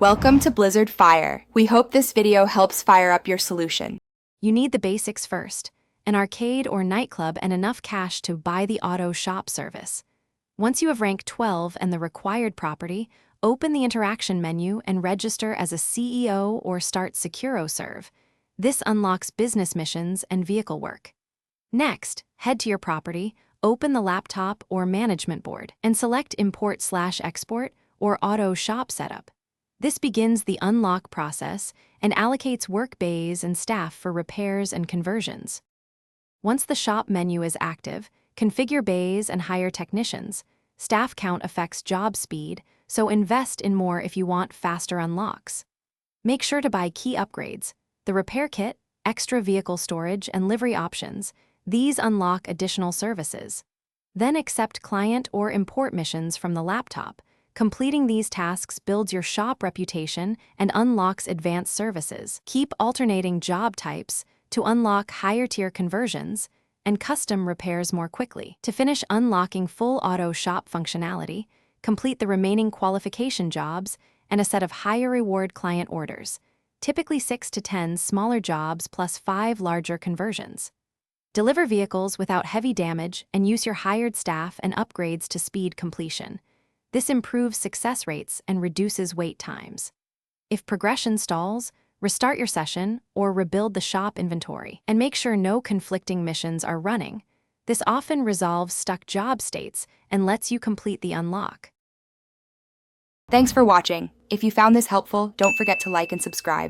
Welcome to Blizzard Fire. We hope this video helps fire up your solution. You need the basics first, an arcade or nightclub and enough cash to buy the auto shop service. Once you have rank 12 and the required property, open the interaction menu and register as a CEO or start SecuroServe. This unlocks business missions and vehicle work. Next, head to your property, open the laptop or management board, and select Import/Export or Auto Shop Setup. This begins the unlock process and allocates work bays and staff for repairs and conversions. Once the shop menu is active, configure bays and hire technicians. Staff count affects job speed, so invest in more if you want faster unlocks. Make sure to buy key upgrades, the repair kit, extra vehicle storage, and livery options. These unlock additional services. Then accept client or import missions from the laptop. Completing these tasks builds your shop reputation and unlocks advanced services. Keep alternating job types to unlock higher-tier conversions and custom repairs more quickly. To finish unlocking full auto shop functionality, complete the remaining qualification jobs and a set of higher reward client orders, typically 6 to 10 smaller jobs plus 5 larger conversions. Deliver vehicles without heavy damage and use your hired staff and upgrades to speed completion. This improves success rates and reduces wait times. If progression stalls, restart your session or rebuild the shop inventory, and make sure no conflicting missions are running. This often resolves stuck job states and lets you complete the unlock. Thanks for watching. If you found this helpful, don't forget to like and subscribe.